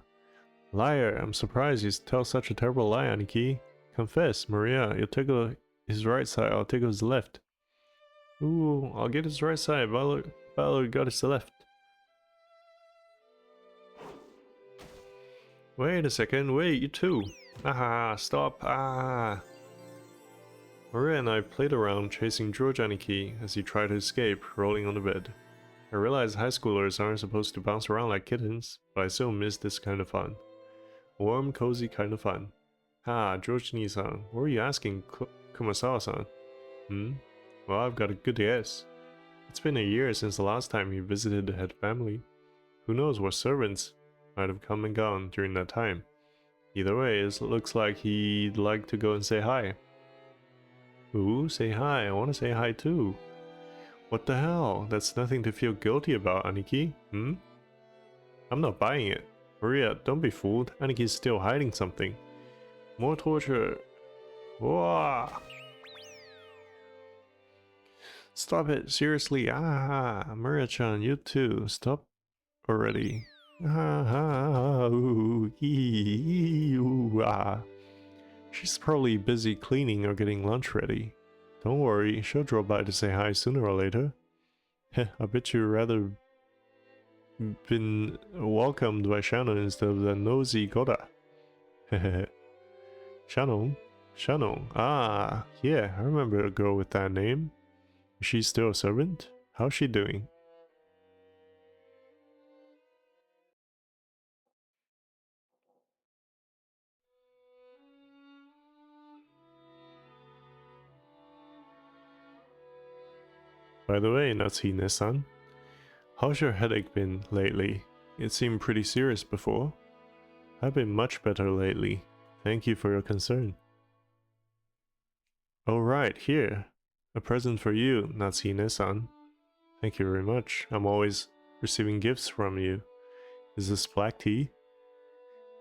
Liar, I'm surprised you tell such a terrible lie, Aniki. Confess, Maria, you'll take his right side, I'll take his left. Ooh, I'll get his right side, Balor got his left. Wait a second, wait, you too. Aha, stop, ah. Maria and I played around chasing George Aniki as he tried to escape, rolling on the bed. I realized high schoolers aren't supposed to bounce around like kittens, but I still miss this kind of fun. Warm, cozy kind of fun. Ha, George-ni-san, what were you asking Kumasawa-san? Well, I've got a good guess. It's been a year since the last time he visited the head family. Who knows what servants might have come and gone during that time. Either way, it looks like he'd like to go and say hi. Ooh, say hi, I want to say hi too. What the hell? That's nothing to feel guilty about, Aniki, I'm not buying it. Maria, don't be fooled, Aniki's still hiding something. More torture. Whoa. Stop it, seriously. Ah, Mura-chan, you too. Stop already. Ah, ooh, ooh, ah. She's probably busy cleaning or getting lunch ready. Don't worry, she'll drop by to say hi sooner or later. Heh, I bet you'd rather been welcomed by Shannon instead of the nosy Goda. Hehehe. Shannon? Shannon. Ah, yeah, I remember a girl with that name. Is she still a servant? How's she doing? By the way, Natsune-san, how's your headache been lately? It seemed pretty serious before. I've been much better lately. Thank you for your concern. Oh right, here. A present for you, Natsune-san. Thank you very much. I'm always receiving gifts from you. Is this black tea?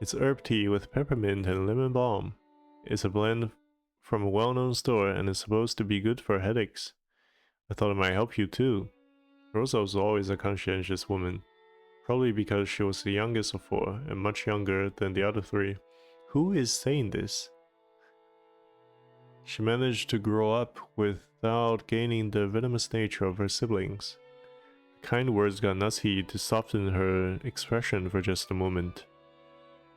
It's herb tea with peppermint and lemon balm. It's a blend from a well-known store and is supposed to be good for headaches. I thought it might help you too. Rosa was always a conscientious woman. Probably because she was the youngest of four and much younger than the other three. Who is saying this? She managed to grow up without gaining the venomous nature of her siblings. Kind words got Natsuki to soften her expression for just a moment.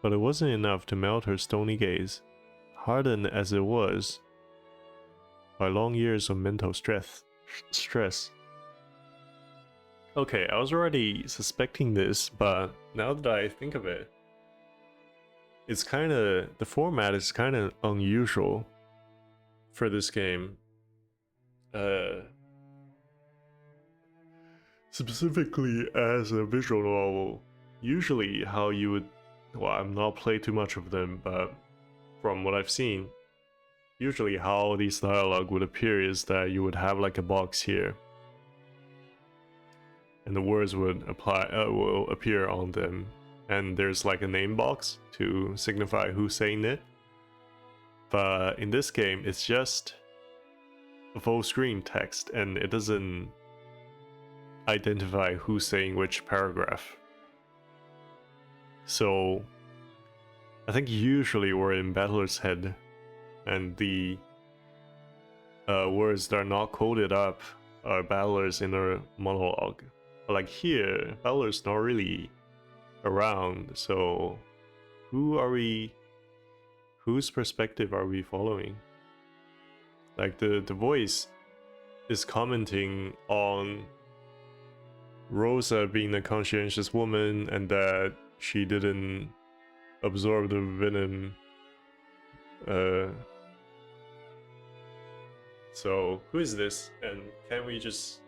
But it wasn't enough to melt her stony gaze, hardened as it was by long years of mental stress. Okay, I was already suspecting this, but now that I think of it, it's the format is kind of unusual for this game. Specifically as a visual novel. Usually how you would, well, I'm not played too much of them, but from what I've seen, usually how these dialogue would appear is that you would have like a box here, and the words would will appear on them, and there's like a name box to signify who's saying it. But in this game, it's just a full screen text, and it doesn't identify who's saying which paragraph. So I think usually we're in Battler's head, and the words that are not coded up are Battler's inner monologue. But like here, Battler's not really around, so whose perspective are we following? Like the voice is commenting on Rosa being a conscientious woman and that she didn't absorb the venom. So who is this, and can we just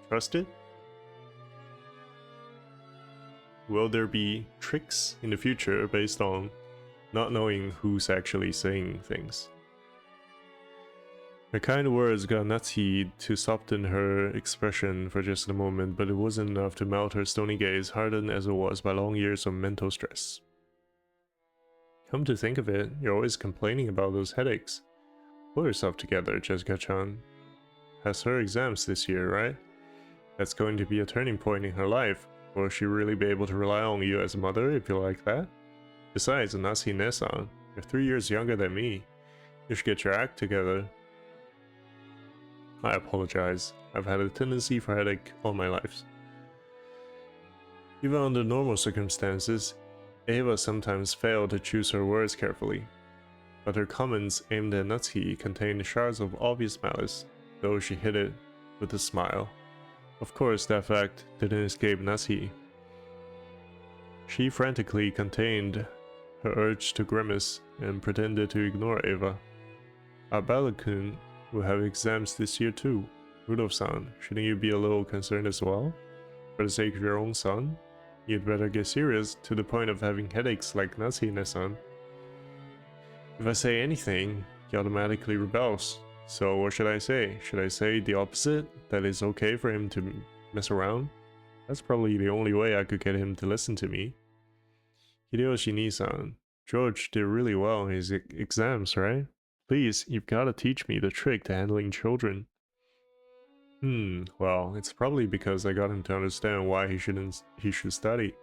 trust it? Will there be tricks in the future based on not knowing who's actually saying things? Her kind words got Natsuki to soften her expression for just a moment, but it wasn't enough to melt her stony gaze, hardened as it was by long years of mental stress. Come to think of it, you're always complaining about those headaches. Pull yourself together, Jessica-chan. Has her exams this year, right? That's going to be a turning point in her life. Will she really be able to rely on you as a mother if you like that? Besides, Natsune-san, you're 3 years younger than me. You should get your act together. I apologize. I've had a tendency for headache all my life. Even under normal circumstances, Ava sometimes failed to choose her words carefully. But her comments aimed at Natsuki contained shards of obvious malice, though she hid it with a smile. Of course, that fact didn't escape Natsuki. She frantically contained her urge to grimace and pretended to ignore Ava. Abala-kun will have exams this year too. Rudolph-san, shouldn't you be a little concerned as well? For the sake of your own son? You'd better get serious to the point of having headaches like Natsuki-san. If I say anything, he automatically rebels. So what should I say? Should I say the opposite? That it's okay for him to mess around? That's probably the only way I could get him to listen to me. Hideyoshi-san, George did really well in his exams, right? Please, you've gotta teach me the trick to handling children. Well, it's probably because I got him to understand why he should study.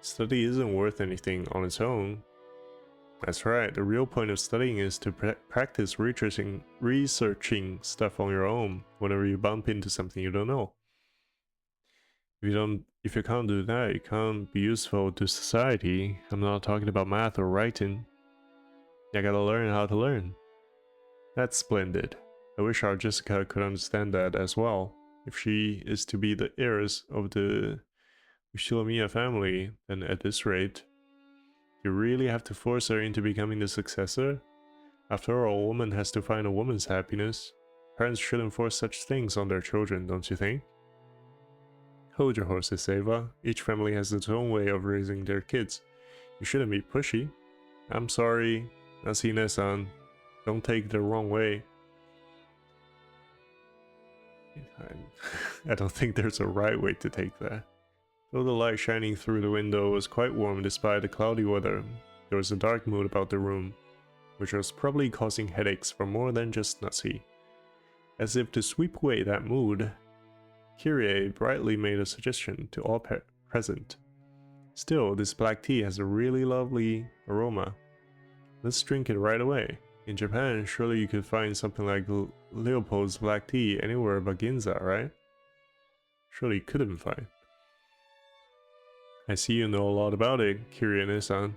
Study isn't worth anything on its own. That's right, the real point of studying is to practice researching stuff on your own whenever you bump into something you don't know. If you can't do that, you can't be useful to society. I'm not talking about math or writing. You gotta learn how to learn. That's splendid. I wish our Jessica could understand that as well. If she is to be the heiress of the Ushilamiya family, then at this rate, you really have to force her into becoming the successor? After all, a woman has to find a woman's happiness. Parents shouldn't force such things on their children, don't you think? Hold your horses, Eva. Each family has its own way of raising their kids. You shouldn't be pushy. I'm sorry, Nasine-san. Don't take it the wrong way. I don't think there's a right way to take that. Though the light shining through the window was quite warm despite the cloudy weather, there was a dark mood about the room, which was probably causing headaches for more than just Natsu. As if to sweep away that mood, Kyrie brightly made a suggestion to all present. Still, this black tea has a really lovely aroma. Let's drink it right away. In Japan, surely you could find something like Leopold's black tea anywhere but Ginza, right? Surely you couldn't find. I see you know a lot about it, Kyrie-san.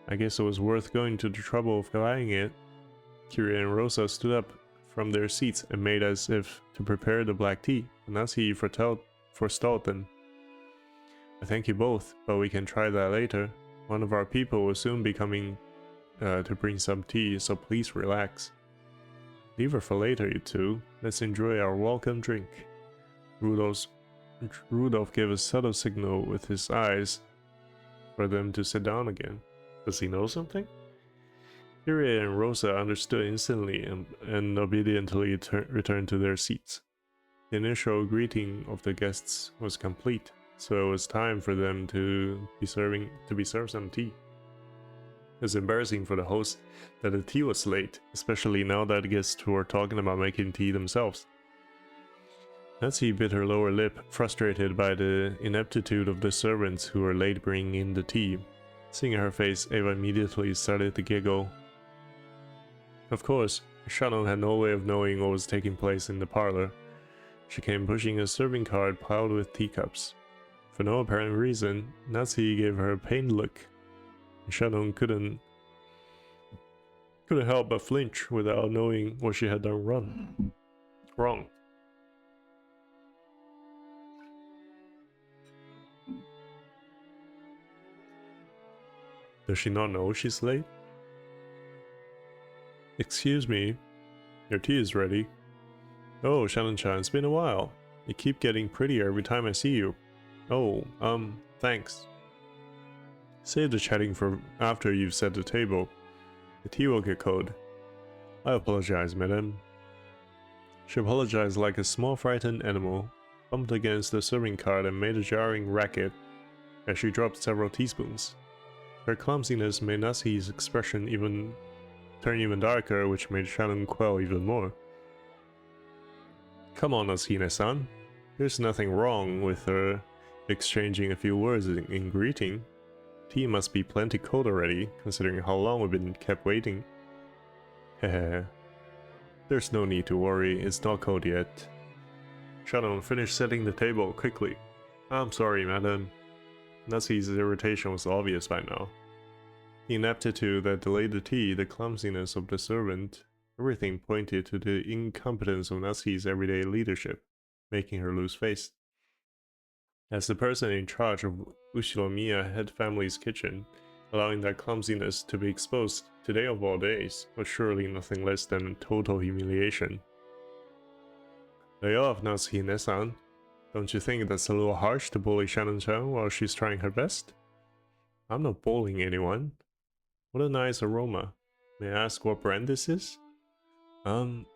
I guess it was worth going to the trouble of buying it. Kyrie and Rosa stood up from their seats and made as if to prepare the black tea. Natsu forestalled them. I thank you both, but we can try that later. One of our people will soon be coming to bring some tea, so please relax. Leave her for later, you two. Let's enjoy our welcome drink. Rudolph gave a subtle signal with his eyes for them to sit down again. Does he know something? Kyrie and Rosa understood instantly and obediently returned to their seats. The initial greeting of the guests was complete, so it was time for them to be served some tea. It was embarrassing for the host that the tea was late, especially now that the guests were talking about making tea themselves. Nancy bit her lower lip, frustrated by the ineptitude of the servants who were late bringing in the tea. Seeing her face, Eva immediately started to giggle. Of course, Shannon had no way of knowing what was taking place in the parlor. She came pushing a serving cart piled with teacups. For no apparent reason, Nancy gave her a pained look. Shannon couldn't help but flinch without knowing what she had done wrong. Does she not know she's late? Excuse me, your tea is ready. Oh, Shannon-chan, it's been a while. You keep getting prettier every time I see you. Oh, thanks. Save the chatting for after you've set the table. The tea will get cold. I apologize, madam. She apologized like a small frightened animal, bumped against the serving cart and made a jarring racket as she dropped several teaspoons. Her clumsiness made Nasi's expression turn even darker, which made Shannon quail even more. Come on, Nasine-san. There's nothing wrong with her exchanging a few words in greeting. Tea must be plenty cold already, considering how long we've been kept waiting. Hehe. There's no need to worry, it's not cold yet. Shannon finished setting the table quickly. I'm sorry, madam. Nasi's irritation was obvious by now. The ineptitude that delayed the tea, the clumsiness of the servant, everything pointed to the incompetence of Nasi's everyday leadership, making her lose face. As the person in charge of Ushilamiya head family's kitchen, allowing that clumsiness to be exposed today of all days was surely nothing less than total humiliation. Lay off, Nasine-san. Don't you think that's a little harsh to bully Shannon-chan while she's trying her best? I'm not bullying anyone. What a nice aroma. May I ask what brand this is? I'm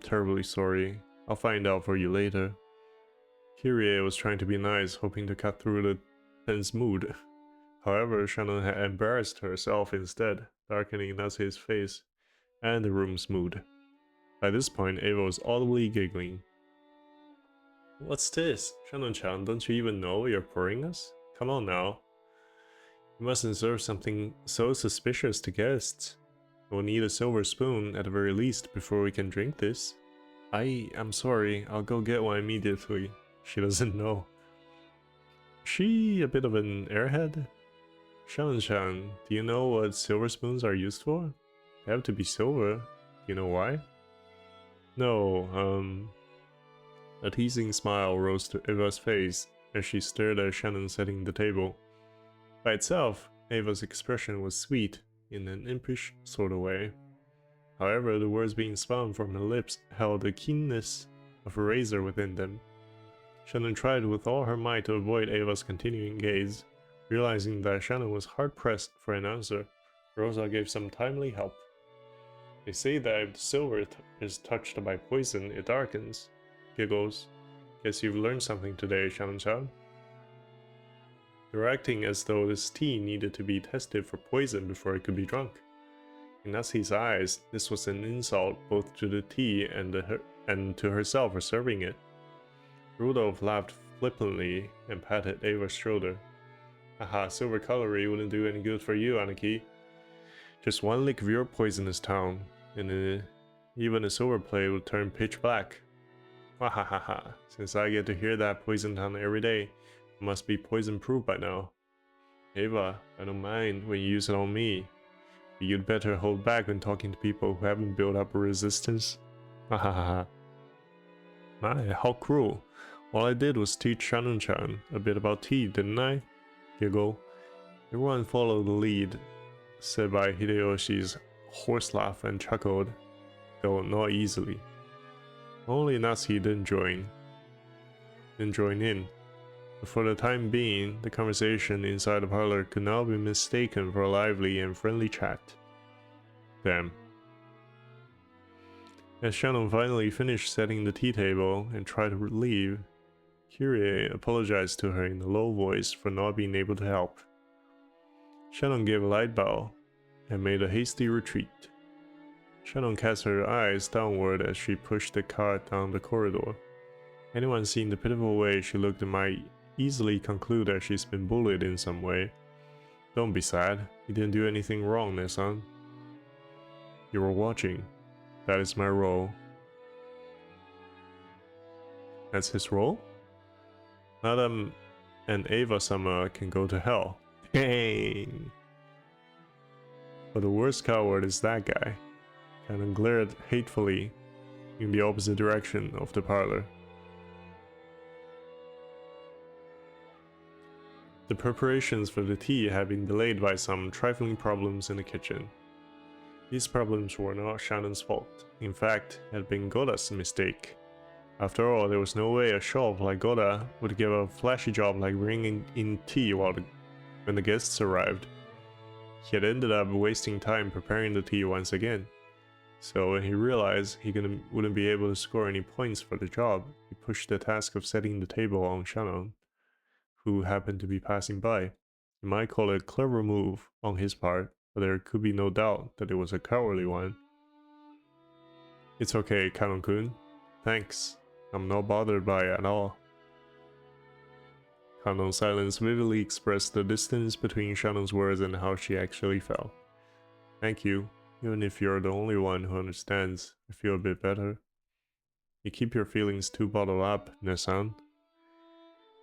terribly sorry. I'll find out for you later. Kyrie was trying to be nice, hoping to cut through the tense mood. However, Shannon had embarrassed herself instead, darkening Nasi's face and the room's mood. By this point, Ava was audibly giggling. What's this? Shannon-chan, don't you even know you're pouring us? Come on now. You mustn't serve something so suspicious to guests. We'll need a silver spoon at the very least before we can drink this. I'm sorry, I'll go get one immediately. She doesn't know. Is she a bit of an airhead? Shannon-chan, do you know what silver spoons are used for? They have to be silver. Do you know why? No, A teasing smile rose to Ava's face as she stared at Shannon setting the table. By itself, Ava's expression was sweet, in an impish sort of way. However, the words being spun from her lips held the keenness of a razor within them. Shannon tried with all her might to avoid Ava's continuing gaze. Realizing that Shannon was hard-pressed for an answer, Rosa gave some timely help. They say that if the silver is touched by poison, it darkens. Giggles. Guess you've learned something today, Shannon-chan. You're acting as though this tea needed to be tested for poison before it could be drunk. In Nasi's eyes, this was an insult both to the tea and to herself for serving it. Rudolph laughed flippantly and patted Ava's shoulder. Haha, silver cutlery wouldn't do any good for you, Aniki. Just one lick of your poisonous tongue, and even a silver plate would turn pitch black. Wahahaha, since I get to hear that poison tongue every day, it must be poison-proof by now. Ava, I don't mind when you use it on me, but you'd better hold back when talking to people who haven't built up a resistance. Wahahaha. My, how cruel. All I did was teach Shannon-chan a bit about tea, didn't I? Giggle. Everyone followed the lead, said by Hideyoshi's horse laugh and chuckled, though not easily. Only Nasi didn't join in. But for the time being, the conversation inside the parlor could now be mistaken for a lively and friendly chat. Damn. As Shannon finally finished setting the tea table and tried to leave, Kyrie apologized to her in a low voice for not being able to help. Shannon gave a light bow and made a hasty retreat. Shannon cast her eyes downward as she pushed the cart down the corridor. Anyone seeing the pitiful way she looked might easily conclude that she's been bullied in some way. Don't be sad, you didn't do anything wrong, Nessan. You were watching. That is my role. That's his role? Madame and Ava-sama can go to hell. Dang! But the worst coward is that guy. And glared hatefully in the opposite direction of the parlor. The preparations for the tea had been delayed by some trifling problems in the kitchen. These problems were not Shannon's fault. In fact, it had been Goda's mistake. After all, there was no way a shelf like Goda would give a flashy job like bringing in tea when the guests arrived. He had ended up wasting time preparing the tea once again. So when he realized he wouldn't be able to score any points for the job, he pushed the task of setting the table on Shannon, who happened to be passing by. You might call it a clever move on his part, but there could be no doubt that it was a cowardly one. It's okay, Kanon-kun. Thanks. I'm not bothered by it at all. Kanon's silence vividly expressed the distance between Shannon's words and how she actually felt. Thank you. Even if you're the only one who understands, I feel a bit better. You keep your feelings too bottled up, Nessan.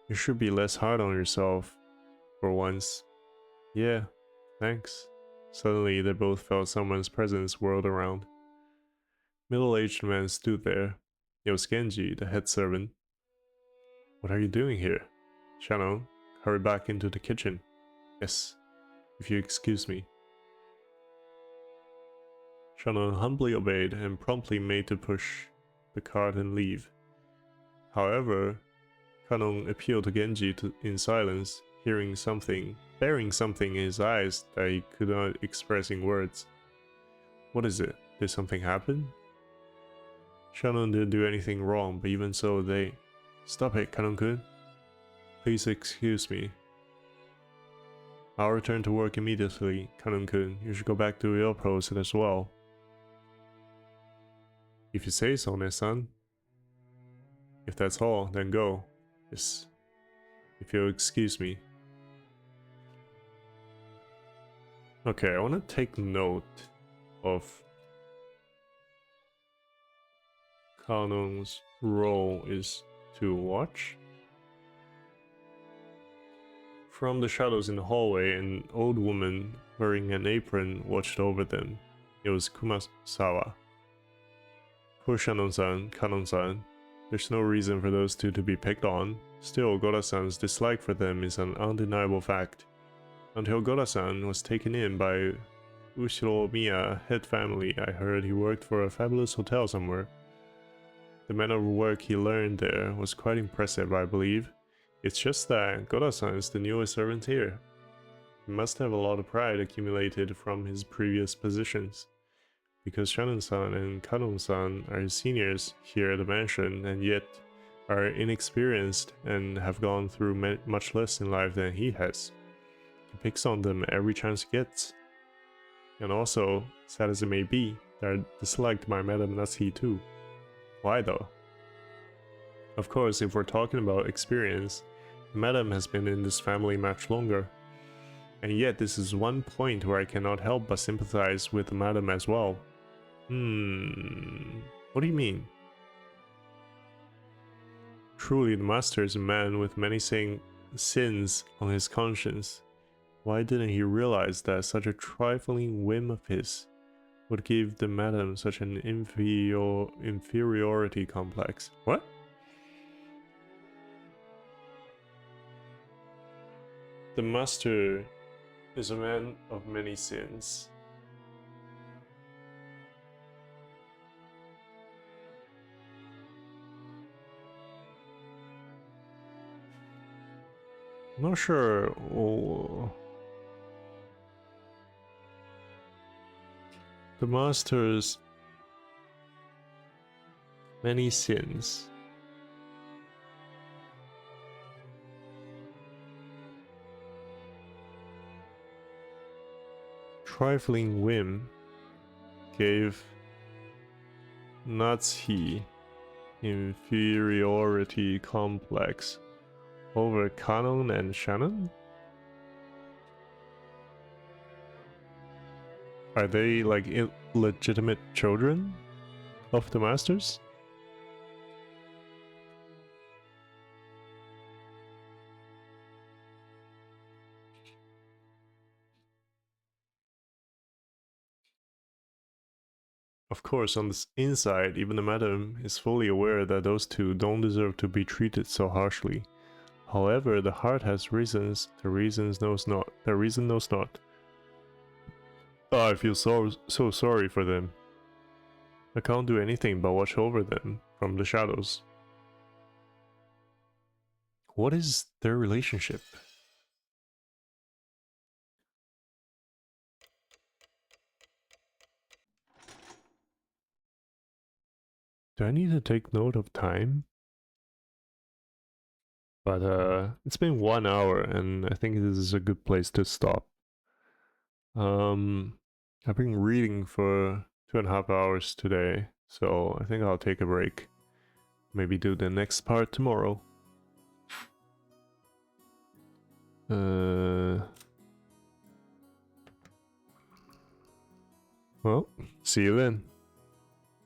You should be less hard on yourself, for once. Yeah, thanks. Suddenly, they both felt someone's presence whirled around. Middle-aged man stood there. It was Genji, the head servant. What are you doing here? Shannon, hurry back into the kitchen. Yes, if you excuse me. Shannon humbly obeyed and promptly made to push the cart and leave. However, Kanon appealed to Genji in silence, bearing something in his eyes that he could not express in words. What is it? Did something happen? Shannon didn't do anything wrong, but even so they... Stop it, Kanon-kun. Please excuse me. I'll return to work immediately, Kanun-kun. You should go back to your post as well. If you say so, Ne-san. If that's all, then go. Yes. If you'll excuse me. Okay, I want to take note of Kanon's role is to watch. From the shadows in the hallway, an old woman wearing an apron watched over them. It was Kumasawa. Poor Shannon-san, Kanon-san. There's no reason for those two to be picked on. Still, Goda-san's dislike for them is an undeniable fact. Until Goda-san was taken in by Ushiro-miya head family, I heard he worked for a fabulous hotel somewhere. The manner of work he learned there was quite impressive, I believe. It's just that Goda-san is the newest servant here. He must have a lot of pride accumulated from his previous positions. Because Shannon-san and Kanon-san are his seniors here at the mansion and yet are inexperienced and have gone through much less in life than he has. He picks on them every chance he gets. And also, sad as it may be, they're disliked by Madame Natsuki too. Why though? Of course, if we're talking about experience, Madame has been in this family much longer. And yet this is one point where I cannot help but sympathize with Madame as well. What do you mean? Truly, the master is a man with many sins on his conscience. Why didn't he realize that such a trifling whim of his would give the madam such an inferiority complex? What? The master is a man of many sins. I'm not sure. Oh. The master's many sins. Trifling whim gave Natsuki inferiority complex over Kanon and Shannon? Are they like illegitimate children of the masters? Of course, on the inside, even the madam is fully aware that those two don't deserve to be treated so harshly. However, the heart has reasons, the reason knows not. Oh, I feel so sorry for them. I can't do anything but watch over them from the shadows. What is their relationship? Do I need to take note of time? But it's been 1 hour and I think this is a good place to stop. I've been reading for 2.5 hours today, so I think I'll take a break. Maybe do the next part tomorrow. Well, see you then.